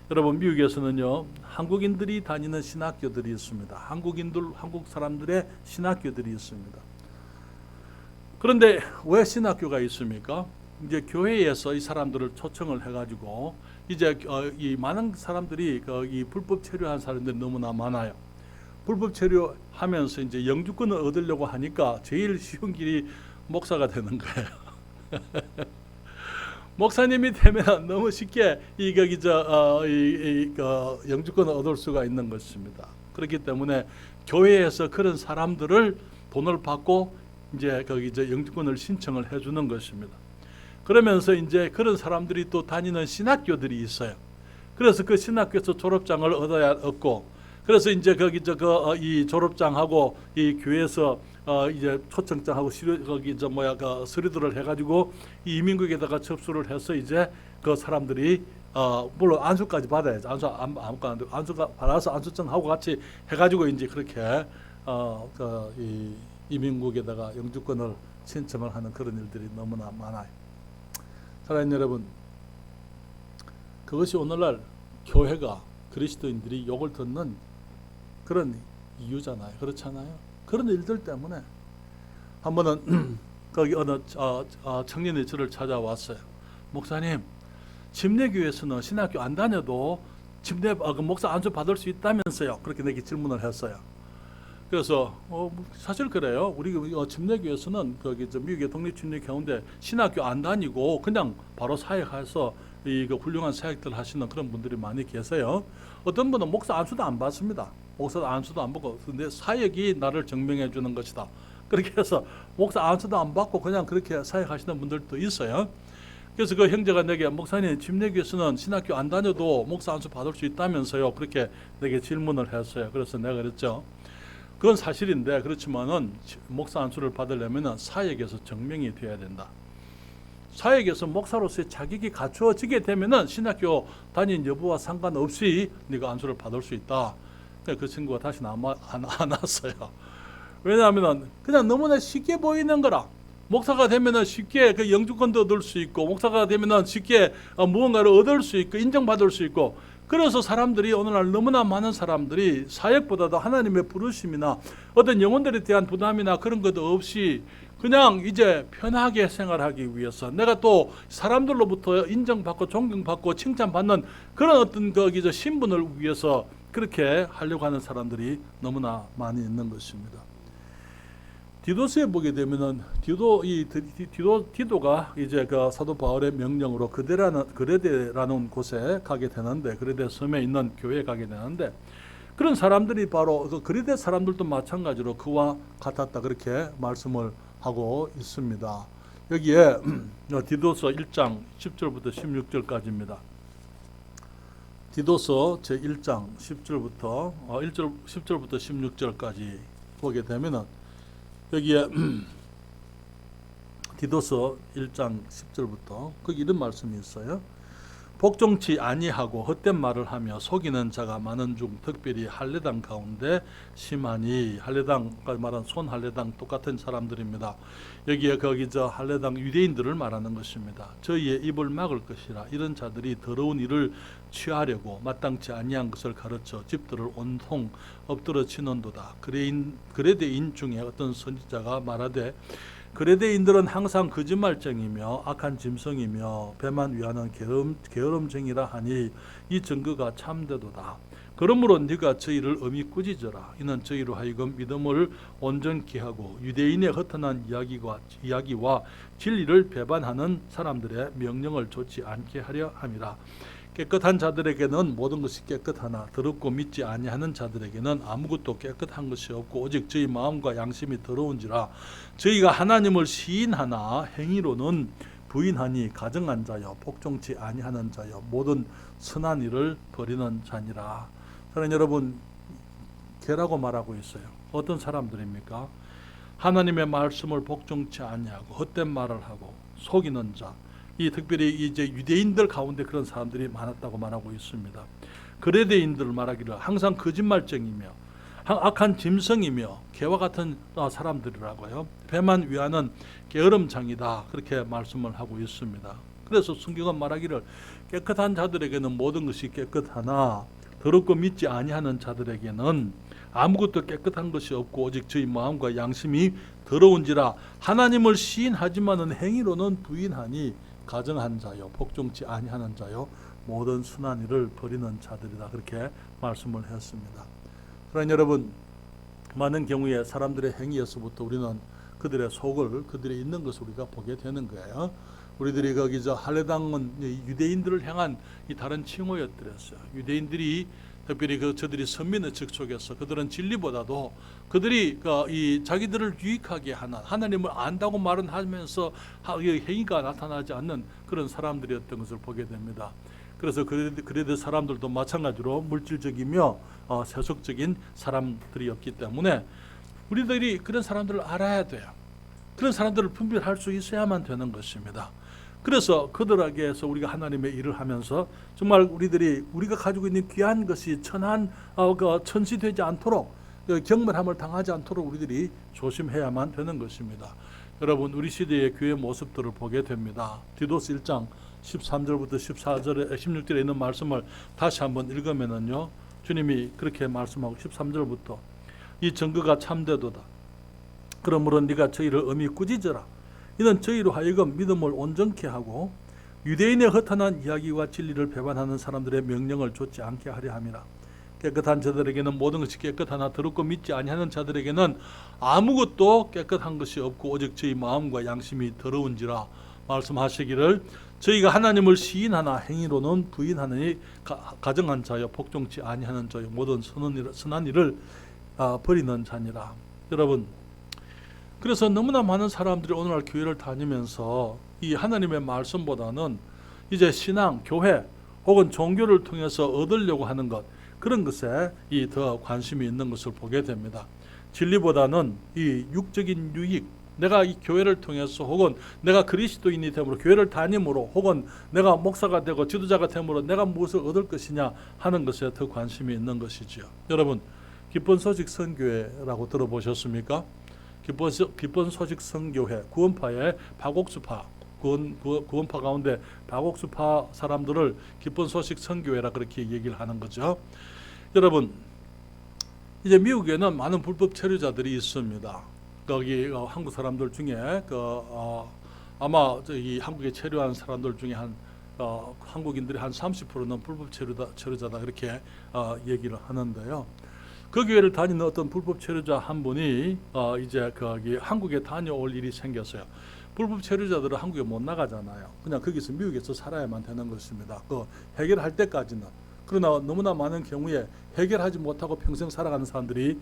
여러분, 미국에서는요, 한국인들이 다니는 신학교들이 있습니다. 한국 사람들의 신학교들이 있습니다. 그런데 왜 신학교가 있습니까? 이제 교회에서 이 사람들을 초청을 해가지고 이제 이 많은 사람들이 이 불법 체류한 사람들이 너무나 많아요. 불법 체류하면서 이제 영주권을 얻으려고 하니까 제일 쉬운 길이 목사가 되는 거예요. 목사님이 되면 너무 쉽게 영주권을 얻을 수가 있는 것입니다. 그렇기 때문에 교회에서 그런 사람들을 돈을 받고 이제 영주권을 신청을 해주는 것입니다. 그러면서 이제 그런 사람들이 또 다니는 신학교들이 있어요. 그래서 그 신학교에서 졸업장을 얻고, 그래서 이제 이 졸업장하고 이 교회에서 이제 초청장하고 서류들을 해가지고 이 이민국에다가 접수를 해서 이제 그 사람들이 물론 안수까지 받아야죠. 안수가 받아서 안수증하고 같이 해가지고 이제 그렇게 이 이민국에다가 영주권을 신청을 하는 그런 일들이 너무나 많아요. 사랑하는 여러분, 그것이 오늘날 교회가 그리스도인들이 욕을 듣는 그런 이유잖아요. 그렇잖아요. 그런 일들 때문에 한 번은 거기 어느 청년이 저를 찾아왔어요. 목사님, 침례교회에서는 신학교 안 다녀도 목사 안수 받을 수 있다면서요. 그렇게 내게 질문을 했어요. 그래서 사실 그래요. 우리 침례교회에서는 미국의 독립침례 가운데 신학교 안 다니고 그냥 바로 사역해서 훌륭한 사역들 하시는 그런 분들이 많이 계세요. 어떤 분은 목사 안수도 안 받습니다. 목사 안수도 안 받고, 근데 사역이 나를 증명해 주는 것이다. 그렇게 해서 목사 안수도 안 받고 그냥 그렇게 사역하시는 분들도 있어요. 그래서 그 형제가 내게, 목사님, 침례교회에서는 신학교 안 다녀도 목사 안수 받을 수 있다면서요. 그렇게 내게 질문을 했어요. 그래서 내가 그랬죠. 그건 사실인데, 그렇지만은 목사 안수를 받으려면 사역에서 증명이 돼야 된다. 사역에서 목사로서의 자격이 갖추어지게 되면은 신학교 다닌 여부와 상관없이 네가 안수를 받을 수 있다. 그 친구가 다시는 안 왔어요. 왜냐하면 그냥 너무나 쉽게 보이는 거라. 목사가 되면은 쉽게 그 영주권도 얻을 수 있고, 목사가 되면은 쉽게 무언가를 얻을 수 있고, 인정받을 수 있고. 그래서 사람들이 오늘날 너무나 많은 사람들이 사역보다도 하나님의 부르심이나 어떤 영혼들에 대한 부담이나 그런 것도 없이 그냥 이제 편하게 생활하기 위해서, 내가 또 사람들로부터 인정받고 존경받고 칭찬받는 그런 어떤 신분을 위해서 그렇게 하려고 하는 사람들이 너무나 많이 있는 것입니다. 디도스에 보게 되면은 디도가 이제 사도 바울의 명령으로 그레데라는 곳에 가게 되는데, 그레데 섬에 있는 교회에 가게 되는데, 그런 사람들이 바로 그레데 사람들도 마찬가지로 그와 같았다, 그렇게 말씀을 하고 있습니다. 여기에 디도서 1장 10절부터 16절까지입니다. 디도서 제1장 10절부터 16절까지 보게 되면은 여기에 디도서 1장 10절부터 거기 이런 말씀이 있어요. 복종치 아니하고 헛된 말을 하며 속이는 자가 많은 중 특별히 할례당 가운데 심하니, 할례당까지 말한 손 할례당 똑같은 사람들입니다. 여기에 할례당 유대인들을 말하는 것입니다. 저희의 입을 막을 것이라. 이런 자들이 더러운 일을 취하려고 마땅치 아니한 것을 가르쳐 집들을 온통 엎드려 치는도다. 그레데인 중에 어떤 선지자가 말하되, 그레데인들은 항상 거짓말쟁이며 악한 짐승이며 배만 위하는 게으름쟁이라 하니 이 증거가 참되도다. 그러므로 네가 저희를 엄히 꾸짖어라. 이는 저희로 하여금 믿음을 온전케 하고 유대인의 허탄한 이야기와 진리를 배반하는 사람들의 명령을 좋지 않게 하려 함이라. 깨끗한 자들에게는 모든 것이 깨끗하나 더럽고 믿지 아니하는 자들에게는 아무것도 깨끗한 것이 없고 오직 저희 마음과 양심이 더러운지라. 저희가 하나님을 시인하나 행위로는 부인하니 가증한 자여 복종치 아니하는 자여 모든 선한 일을 버리는 자니라. 저는 여러분, 개라고 말하고 있어요. 어떤 사람들입니까? 하나님의 말씀을 복종치 아니하고 헛된 말을 하고 속이는 자. 이 특별히 이제 유대인들 가운데 그런 사람들이 많았다고 말하고 있습니다. 그레데인들 말하기를 항상 거짓말쟁이며 악한 짐승이며 개와 같은 사람들이라고요. 배만 위하는 게으름장이다 그렇게 말씀을 하고 있습니다. 그래서 성경은 말하기를 깨끗한 자들에게는 모든 것이 깨끗하나 더럽고 믿지 아니하는 자들에게는 아무것도 깨끗한 것이 없고 오직 저희 마음과 양심이 더러운지라 하나님을 시인하지만은 행위로는 부인하니 가정한 자요 복종치 아니하는 자요 모든 순한 일을 버리는 자들이다 그렇게 말씀을 했습니다. 그러나 여러분 많은 경우에 사람들의 행위에서부터 우리는 그들의 속을 그들이 있는 것을 우리가 보게 되는 거예요. 우리들이 거기 할례당은 유대인들을 향한 이 다른 칭호였더랬어요. 유대인들이 특별히 저들이 선민의 척 속에서 그들은 진리보다도 그들이 이 자기들을 유익하게 하는 하나님을 안다고 말은 하면서 행위가 나타나지 않는 그런 사람들이었던 것을 보게 됩니다. 그래서 그레데 사람들도 마찬가지로 물질적이며 세속적인 사람들이었기 때문에 우리들이 그런 사람들을 알아야 돼요. 그런 사람들을 분별할 수 있어야만 되는 것입니다. 그래서 그들에게서 우리가 하나님의 일을 하면서 정말 우리가 가지고 있는 귀한 것이 천시되지 않도록 경멸함을 당하지 않도록 우리들이 조심해야만 되는 것입니다. 여러분 우리 시대의 교회 모습들을 보게 됩니다. 디도스 1장 13절부터 16절에 있는 말씀을 다시 한번 읽으면은요 주님이 그렇게 말씀하고 13절부터 이 증거가 참되도다. 그러므로 네가 저희를 엄히 꾸짖어라. 이는 저희로 하여금 믿음을 온전케 하고 유대인의 허탄한 이야기와 진리를 배반하는 사람들의 명령을 좇지 않게 하려 함이라. 깨끗한 자들에게는 모든 것이 깨끗하나 더럽고 믿지 아니하는 자들에게는 아무것도 깨끗한 것이 없고 오직 저희 마음과 양심이 더러운지라 말씀하시기를 저희가 하나님을 시인하나 행위로는 부인하느니 가정한 자여 복종치 아니하는 자여 모든 선한 일을 버리는 자니라. 여러분 그래서 너무나 많은 사람들이 오늘날 교회를 다니면서 이 하나님의 말씀보다는 이제 신앙, 교회 혹은 종교를 통해서 얻으려고 하는 것 그런 것에 더 관심이 있는 것을 보게 됩니다. 진리보다는 이 육적인 유익 내가 이 교회를 통해서 혹은 내가 그리스도인이 됨으로 교회를 다님으로 혹은 내가 목사가 되고 지도자가 됨으로 내가 무엇을 얻을 것이냐 하는 것에 더 관심이 있는 것이지요. 여러분 기쁜 소식 선교회라고 들어보셨습니까? 기쁜 소식 선교회 구원파의 박옥수파 구원파 가운데 박옥수파 사람들을 기쁜 소식 선교회라 그렇게 얘기를 하는 거죠. 여러분 이제 미국에는 많은 불법 체류자들이 있습니다. 거기 한국 사람들 중에 아마 이 한국에 체류한 사람들 중에 한국인들이 한 30%는 불법 체류자다 이렇게 얘기를 하는데요. 그 교회를 다니는 어떤 불법 체류자 한 분이 이제 거기 한국에 다녀올 일이 생겼어요. 불법 체류자들은 한국에 못 나가잖아요. 그냥 거기서 미국에서 살아야만 되는 것입니다. 해결할 때까지는. 그러나 너무나 많은 경우에 해결하지 못하고 평생 살아가는 사람들이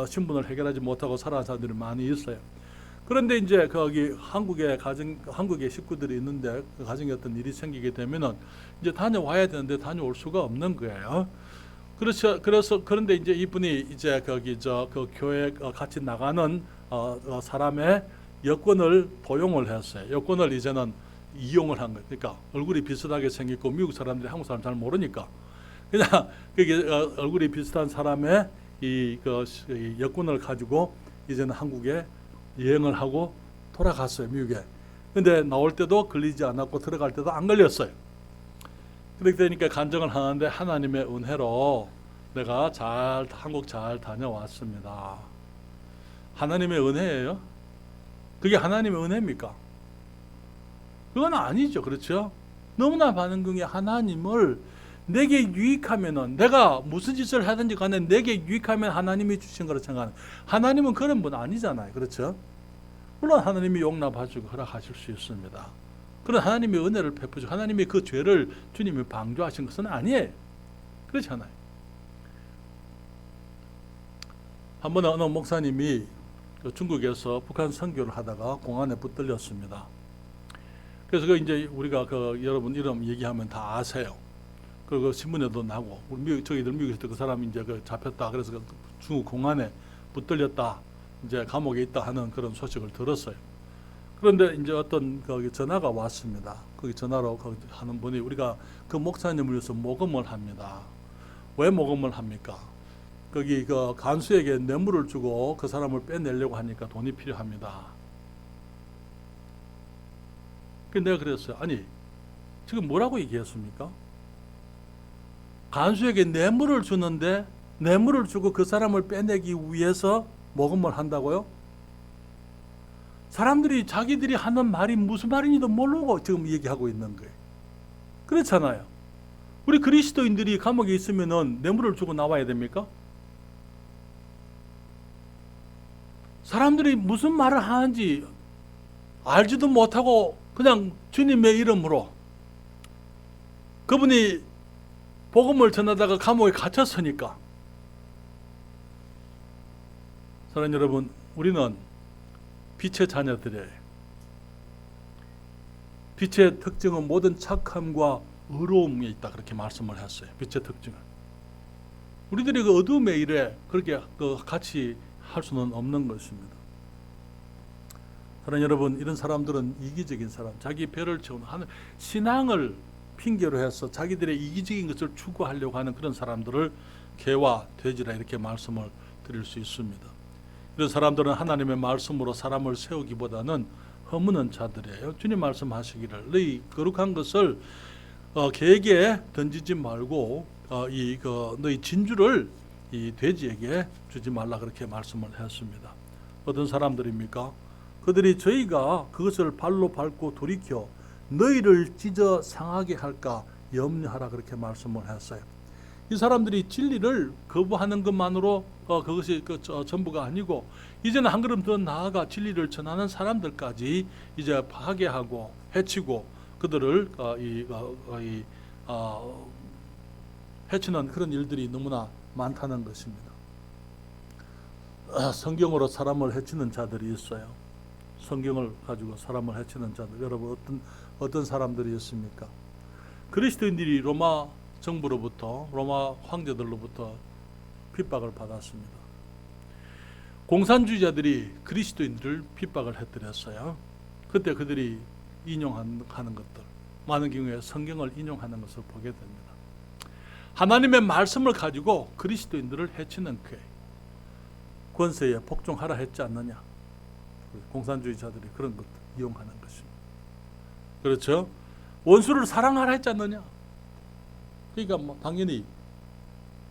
신분을 해결하지 못하고 살아가는 사람들이 많이 있어요. 그런데 이제 거기 한국에 식구들이 있는데 그 가정에 어떤 일이 생기게 되면은 이제 다녀와야 되는데 다녀올 수가 없는 거예요. 그런데 이제 이분이 이제 그 교회 같이 나가는 사람의 여권을 도용을 했어요. 여권을 이제는 이용을 한 거예요. 그러니까 얼굴이 비슷하게 생겼고 미국 사람들이 한국 사람 잘 모르니까 그냥 그게 얼굴이 비슷한 사람의 이 여권을 가지고 이제는 한국에 여행을 하고 돌아갔어요. 미국에. 근데 나올 때도 걸리지 않았고 들어갈 때도 안 걸렸어요. 그렇게 되니까 간증을 하는데 하나님의 은혜로 내가 한국 잘 다녀왔습니다. 하나님의 은혜예요? 그게 하나님의 은혜입니까? 그건 아니죠. 그렇죠? 너무나 많은 경우에 하나님을 내게 유익하면은 내가 무슨 짓을 하든지 간에 내게 유익하면 하나님이 주신 거라 생각하는 하나님은 그런 분 아니잖아요. 그렇죠? 물론 하나님이 용납하시고 허락하실 수 있습니다. 그런 하나님의 은혜를 베푸시고 하나님의 그 죄를 주님이 방조하신 것은 아니에요. 그렇잖아요. 한 번은 어느 목사님이 중국에서 북한 선교를 하다가 공안에 붙들렸습니다. 그래서 이제 우리가 여러분 이름 얘기하면 다 아세요. 그리고 신문에도 나고 우리 저희들 미국에서 그 사람이 이제 그 잡혔다. 그래서 그 중국 공안에 붙들렸다. 이제 감옥에 있다 하는 그런 소식을 들었어요. 그런데 이제 어떤 거기 전화가 왔습니다. 거기 전화로 거기 하는 분이 우리가 그 목사님을 위해서 모금을 합니다. 왜 모금을 합니까? 거기 그 간수에게 뇌물을 주고 그 사람을 빼내려고 하니까 돈이 필요합니다. 그래서 내가 그랬어요. 아니 지금 뭐라고 얘기했습니까? 간수에게 뇌물을 주는데 뇌물을 주고 그 사람을 빼내기 위해서 모금을 한다고요? 사람들이 자기들이 하는 말이 무슨 말인지도 모르고 지금 얘기하고 있는 거예요. 그렇잖아요. 우리 그리스도인들이 감옥에 있으면은 뇌물을 주고 나와야 됩니까? 사람들이 무슨 말을 하는지 알지도 못하고 그냥 주님의 이름으로 그분이 복음을 전하다가 감옥에 갇혔으니까. 사랑하는 여러분, 우리는 빛의 자녀들이에요. 빛의 특징은 모든 착함과 의로움에 있다. 그렇게 말씀을 했어요. 빛의 특징은. 우리들이 그 어두움의 일에 그렇게 같이 할 수는 없는 것입니다. 사랑하는 여러분, 이런 사람들은 이기적인 사람, 자기 배를 채우는 하는 신앙을 핑계로 해서 자기들의 이기적인 것을 추구하려고 하는 그런 사람들을 개와 돼지라 이렇게 말씀을 드릴 수 있습니다. 이런 사람들은 하나님의 말씀으로 사람을 세우기보다는 허무는 자들이에요. 주님 말씀하시기를 너희 거룩한 것을 개에게 던지지 말고 너희 진주를 이 돼지에게 주지 말라 그렇게 말씀을 했습니다. 어떤 사람들입니까? 그들이 저희가 그것을 발로 밟고 돌이켜 너희를 찢어 상하게 할까 염려하라 그렇게 말씀을 했어요. 이 사람들이 진리를 거부하는 것만으로 그것이 전부가 아니고 이제는 한 걸음 더 나아가 진리를 전하는 사람들까지 이제 파괴하고 해치고 그들을 해치는 그런 일들이 너무나 많다는 것입니다. 성경으로 사람을 해치는 자들이 있어요. 성경을 가지고 사람을 해치는 자들. 여러분 어떤 사람들이 있습니까? 그리스도인들이 로마 정부로부터 로마 황제들로부터 핍박을 받았습니다. 공산주의자들이 그리스도인들을 핍박을 해드렸어요. 그때 그들이 인용하는 것들, 많은 경우에 성경을 인용하는 것을 보게 됩니다. 하나님의 말씀을 가지고 그리스도인들을 해치는 그 권세에 복종하라 했지 않느냐. 공산주의자들이 그런 것들 이용하는 것입니다. 그렇죠? 원수를 사랑하라 했지 않느냐. 그러니까 당연히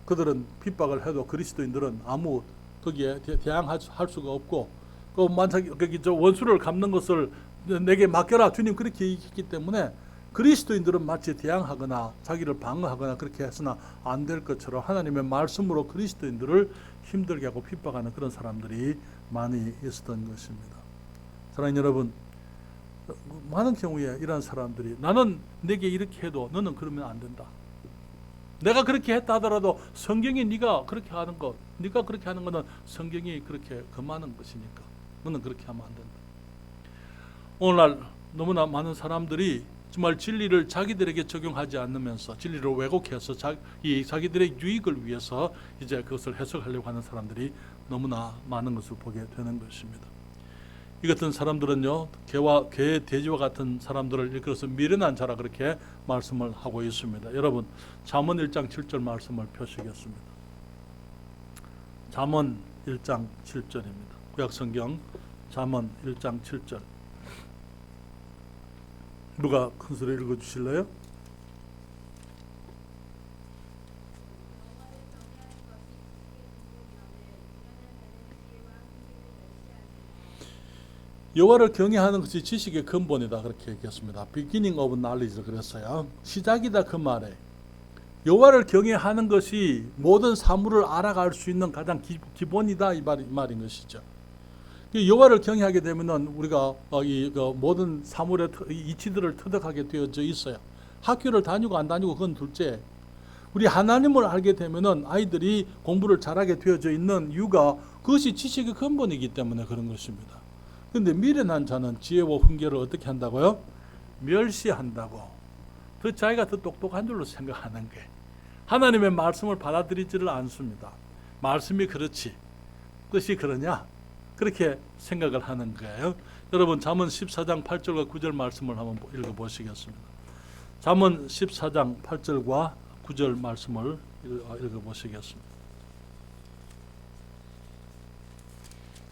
그들은 핍박을 해도 그리스도인들은 아무 거기에 대항할 수가 없고 거기 원수를 갚는 것을 내게 맡겨라 주님 그렇게 얘기했기 때문에 그리스도인들은 마치 대항하거나 자기를 방어하거나 그렇게 해서는 안 될 것처럼 하나님의 말씀으로 그리스도인들을 힘들게 하고 핍박하는 그런 사람들이 많이 있었던 것입니다. 사랑하는 여러분, 많은 경우에 이런 사람들이 나는 내게 이렇게 해도 너는 그러면 안 된다. 내가 그렇게 했다 하더라도 성경이 네가 그렇게 하는 것, 네가 그렇게 하는 것은 성경이 그렇게 금하는 것이니까 너는 그렇게 하면 안 된다. 오늘날 너무나 많은 사람들이 정말 진리를 자기들에게 적용하지 않으면서 진리를 왜곡해서 자기들의 유익을 위해서 이제 그것을 해석하려고 하는 사람들이 너무나 많은 것을 보게 되는 것입니다. 이 같은 사람들은요, 개, 돼지와 같은 사람들을 일컬어서 미련한 자라 그렇게 말씀을 하고 있습니다. 여러분, 잠언 1장 7절 말씀을 펴시겠습니다. 잠언 1장 7절입니다. 구약성경 잠언 1장 7절. 누가 큰 소리 읽어주실래요? 여호와를 경외하는 것이 지식의 근본이다 그렇게 얘기했습니다. Beginning of knowledge 그랬어요. 시작이다 그 말에. 여호와를 경외하는 것이 모든 사물을 알아갈 수 있는 가장 기본이다 이 말인 것이죠. 여호와를 경외하게 되면은 우리가 모든 사물의 이치들을 터득하게 되어져 있어요. 학교를 다니고 안 다니고 그건 둘째. 우리 하나님을 알게 되면은 아이들이 공부를 잘하게 되어져 있는 이유가 그것이 지식의 근본이기 때문에 그런 것입니다. 그런데 미련한 자는 지혜와 훈계를 어떻게 한다고요? 멸시한다고. 더 자기가 더 똑똑한 줄로 생각하는 거예요. 하나님의 말씀을 받아들이지를 않습니다. 말씀이 그렇지, 뜻이 그러냐, 그렇게 생각을 하는 거예요. 여러분 잠언 14장 8절과 9절 말씀을 한번 읽어보시겠습니다. 잠언 14장 8절과 9절 말씀을 읽어보시겠습니다.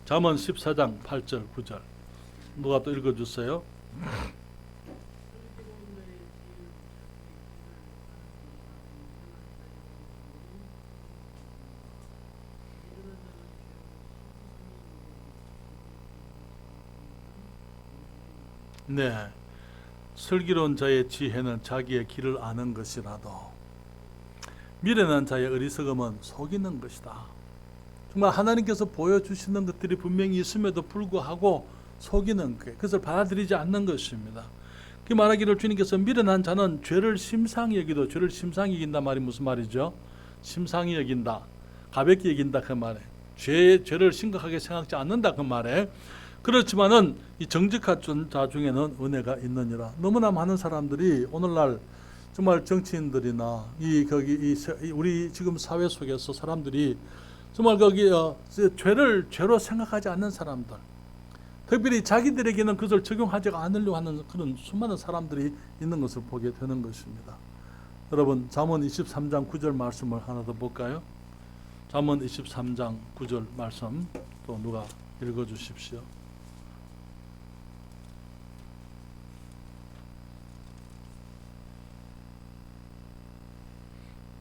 잠언 14장 8절 9절 누가 또 읽어주세요. 네, 슬기로운 자의 지혜는 자기의 길을 아는 것이라도 미련한 자의 어리석음은 속이는 것이다. 정말 하나님께서 보여주시는 것들이 분명히 있음에도 불구하고 속이는 거예요. 그것을 받아들이지 않는 것입니다. 그 말하기를 주님께서 미련한 자는 죄를 심상히 여기도, 죄를 심상히 여긴다 말이 무슨 말이죠? 심상히 여긴다, 가볍게 여긴다 그 말에, 죄를 심각하게 생각지 않는다 그 말에. 그렇지만은 이 정직한 자 중에는 은혜가 있느니라. 너무나 많은 사람들이 오늘날 정말 정치인들이나 우리 지금 사회 속에서 사람들이 정말 죄로 생각하지 않는 사람들, 특별히 자기들에게는 그것을 적용하지 않으려고 하는 그런 수많은 사람들이 있는 것을 보게 되는 것입니다. 여러분 잠언 23장 9절 말씀을 하나 더 볼까요? 잠언 23장 9절 말씀 또 누가 읽어주십시오.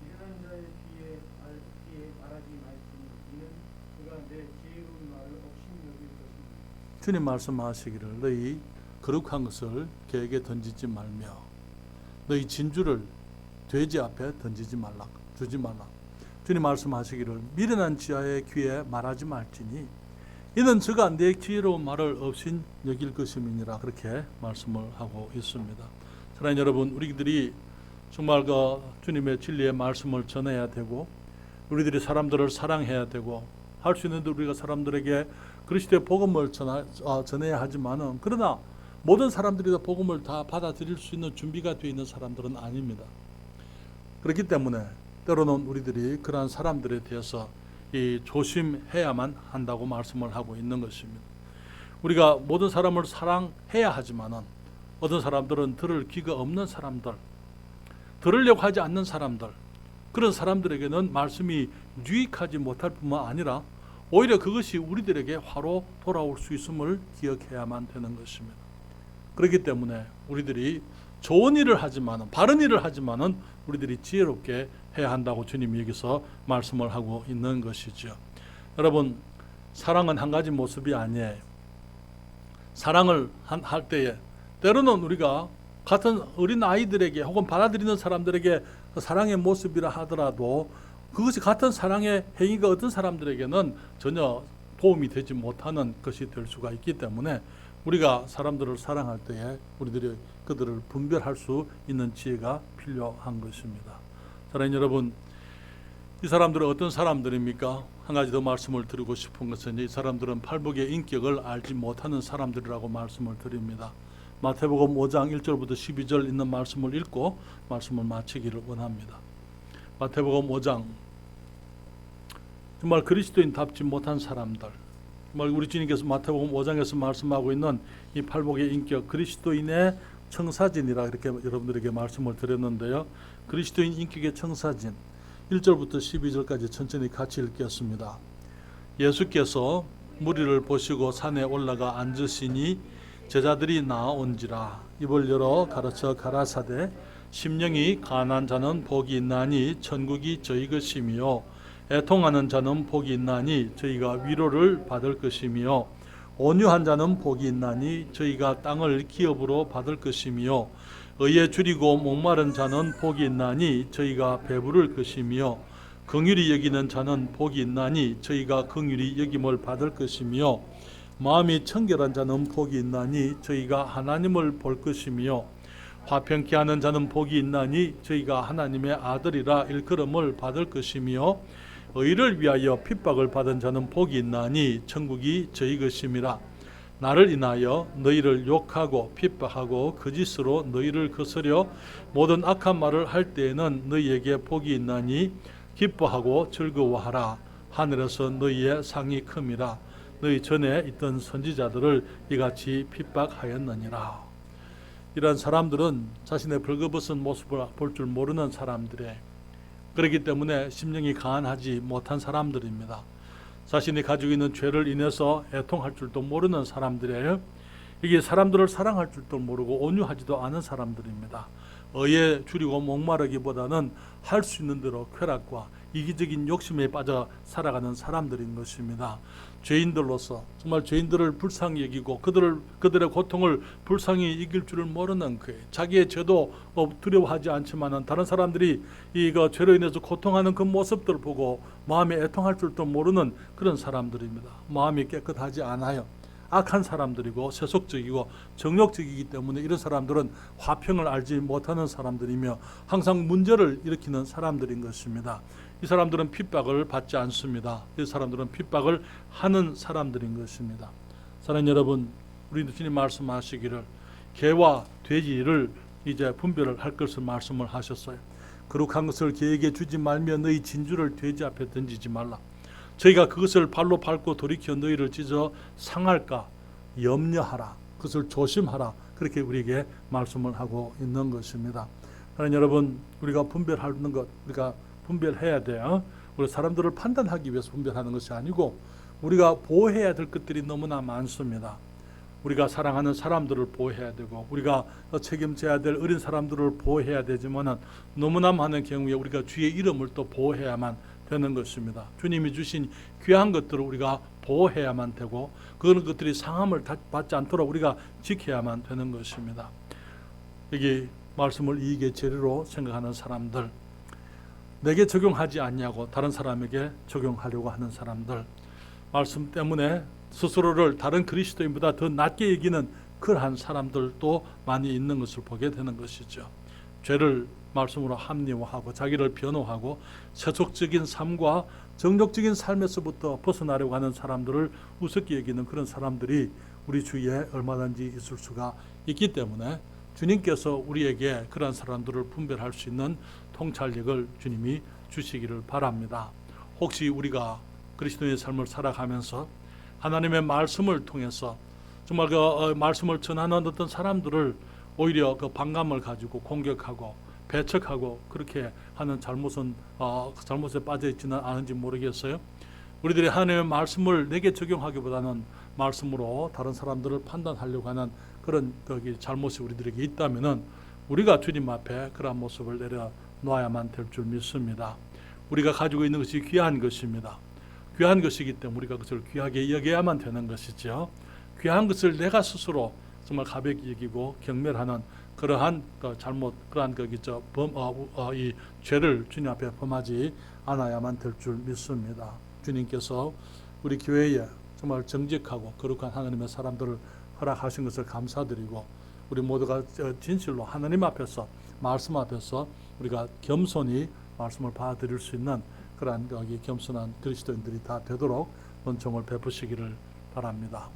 미련한 자의 귀에 말하지 말지니 이는 그가 내 지혜로운 말을 업신여길 것입니다. 주님 말씀하시기를 너희 거룩한 것을 개에게 던지지 말며 너희 진주를 돼지 앞에 던지지 말라, 주지 말라. 주님 말씀하시기를 미련한 자의 귀에 말하지 말지니 이는 저가 내 지혜로운 말을 없인 여길 것임이니라. 그렇게 말씀을 하고 있습니다. 사랑하는 여러분, 우리들이 정말 그 주님의 진리의 말씀을 전해야 되고 우리들이 사람들을 사랑해야 되고 할 수 있는데 우리가 사람들에게 그리스도의 복음을 전해야 하지만은, 그러나 모든 사람들이 다 복음을 다 받아들일 수 있는 준비가 되어 있는 사람들은 아닙니다. 그렇기 때문에 때로는 우리들이 그러한 사람들에 대해서 조심해야만 한다고 말씀을 하고 있는 것입니다. 우리가 모든 사람을 사랑해야 하지만은 어떤 사람들은 들을 귀가 없는 사람들, 들으려고 하지 않는 사람들, 그런 사람들에게는 말씀이 유익하지 못할 뿐만 아니라 오히려 그것이 우리들에게 화로 돌아올 수 있음을 기억해야만 되는 것입니다. 그렇기 때문에 우리들이 좋은 일을 하지만은, 바른 일을 하지만은 우리들이 지혜롭게 해야 한다고 주님이 여기서 말씀을 하고 있는 것이죠. 여러분, 사랑은 한 가지 모습이 아니에요. 사랑을 할 때에 때로는 우리가 같은 어린 아이들에게 혹은 받아들이는 사람들에게 사랑의 모습이라 하더라도 그것이 같은 사랑의 행위가 어떤 사람들에게는 전혀 도움이 되지 못하는 것이 될 수가 있기 때문에 우리가 사람들을 사랑할 때에 우리들이 그들을 분별할 수 있는 지혜가 필요한 것입니다. 사랑하는 여러분, 이 사람들은 어떤 사람들입니까? 한 가지 더 말씀을 드리고 싶은 것은 이 사람들은 팔복의 인격을 알지 못하는 사람들이라고 말씀을 드립니다. 마태복음 5장 1절부터 12절 있는 말씀을 읽고 말씀을 마치기를 원합니다. 마태복음 5장, 정말 그리스도인답지 못한 사람들, 정말 우리 주님께서 마태복음 5장에서 말씀하고 있는 이 팔복의 인격, 그리스도인의 청사진이라 이렇게 여러분들에게 말씀을 드렸는데요. 그리스도인 인격의 청사진, 1절부터 12절까지 천천히 같이 읽겠습니다. 예수께서 무리를 보시고 산에 올라가 앉으시니 제자들이 나온지라. 입을 열어 가르쳐 가라사대 심령이 가난한 자는 복이 있나니 천국이 저희 것이며 애통하는 자는 복이 있나니 저희가 위로를 받을 것이며 온유한 자는 복이 있나니 저희가 땅을 기업으로 받을 것이며 의에 줄이고 목마른 자는 복이 있나니 저희가 배부를 것이며 긍휼히 여기는 자는 복이 있나니 저희가 긍휼히 여김을 받을 것이며 마음이 청결한 자는 복이 있나니 저희가 하나님을 볼 것이며 화평케 하는 자는 복이 있나니 저희가 하나님의 아들이라 일컬음을 받을 것이며 의를 위하여 핍박을 받은 자는 복이 있나니 천국이 저희 것임이라. 나를 인하여 너희를 욕하고 핍박하고 거짓으로 너희를 거스려 모든 악한 말을 할 때에는 너희에게 복이 있나니 기뻐하고 즐거워하라. 하늘에서 너희의 상이 큼이라. 너희 전에 있던 선지자들을 이같이 핍박하였느니라. 이런 사람들은 자신의 벌거벗은 모습을 볼 줄 모르는 사람들에 그렇기 때문에 심령이 가난하지 못한 사람들입니다. 자신이 가지고 있는 죄를 인해서 애통할 줄도 모르는 사람들이에요. 이게 사람들을 사랑할 줄도 모르고 온유하지도 않은 사람들입니다. 의에 줄이고 목마르기보다는 할 수 있는 대로 쾌락과 이기적인 욕심에 빠져 살아가는 사람들인 것입니다. 죄인들로서 정말 죄인들을 불쌍히 여기고 그들의 고통을 불쌍히 이길 줄을 모르는 거예요. 자기의 죄도 두려워하지 않지만은 다른 사람들이 이거 죄로 인해서 고통하는 그 모습들을 보고 마음에 애통할 줄도 모르는 그런 사람들입니다. 마음이 깨끗하지 않아요. 악한 사람들이고 세속적이고 정욕적이기 때문에 이런 사람들은 화평을 알지 못하는 사람들이며 항상 문제를 일으키는 사람들인 것입니다. 이 사람들은 핍박을 받지 않습니다. 이 사람들은 핍박을 하는 사람들인 것입니다. 사랑하는 여러분, 우리 주님 말씀하시기를 개와 돼지를 이제 분별을 할 것을 말씀을 하셨어요. 거룩한 것을 개에게 주지 말며 너희 진주를 돼지 앞에 던지지 말라. 저희가 그것을 발로 밟고 돌이켜 너희를 찢어 상할까 염려하라. 그것을 조심하라. 그렇게 우리에게 말씀을 하고 있는 것입니다. 하나님 여러분, 우리가 분별하는 것, 우리가 분별해야 돼요. 우리 사람들을 판단하기 위해서 분별하는 것이 아니고 우리가 보호해야 될 것들이 너무나 많습니다. 우리가 사랑하는 사람들을 보호해야 되고 우리가 책임져야 될 어린 사람들을 보호해야 되지만은 너무나 많은 경우에 우리가 주의 이름을 또 보호해야만 되는 것입니다. 주님이 주신 귀한 것들을 우리가 보호해야만 되고 그런 것들이 상함을 받지 않도록 우리가 지켜야만 되는 것입니다. 여기 말씀을 이익의 재료로 생각하는 사람들, 내게 적용하지 않냐고 다른 사람에게 적용하려고 하는 사람들, 말씀 때문에 스스로를 다른 그리스도인보다 더 낮게 여기는 그러한 사람들도 많이 있는 것을 보게 되는 것이죠. 죄를 말씀으로 합리화하고 자기를 변호하고 세속적인 삶과 정욕적인 삶에서부터 벗어나려고 하는 사람들을 우습게 여기는 그런 사람들이 우리 주위에 얼마든지 있을 수가 있기 때문에 주님께서 우리에게 그런 사람들을 분별할 수 있는 통찰력을 주님이 주시기를 바랍니다. 혹시 우리가 그리스도의 삶을 살아가면서 하나님의 말씀을 통해서 정말 그 말씀을 전하는 어떤 사람들을 오히려 그 반감을 가지고 공격하고 배척하고 그렇게 하는 잘못에 빠져 있지는 않은지 모르겠어요. 우리들이 하나님의 말씀을 내게 적용하기보다는 말씀으로 다른 사람들을 판단하려고 하는 그런 잘못이 우리들에게 있다면은 우리가 주님 앞에 그러한 모습을 내려놓아야만 될 줄 믿습니다. 우리가 가지고 있는 것이 귀한 것입니다. 귀한 것이기 때문에 우리가 그것을 귀하게 여겨야만 되는 것이죠. 귀한 것을 내가 스스로 정말 가볍게 여기고 경멸하는 그러한 잘못, 그러한 이 죄를 주님 앞에 범하지 않아야만 될 줄 믿습니다. 주님께서 우리 교회에 정말 정직하고 거룩한 하나님의 사람들을 허락하신 것을 감사드리고 우리 모두가 진실로 하나님 앞에서 말씀 앞에서 우리가 겸손히 말씀을 받아들일 수 있는 그러한 겸손한 그리스도인들이 다 되도록 은총을 베푸시기를 바랍니다.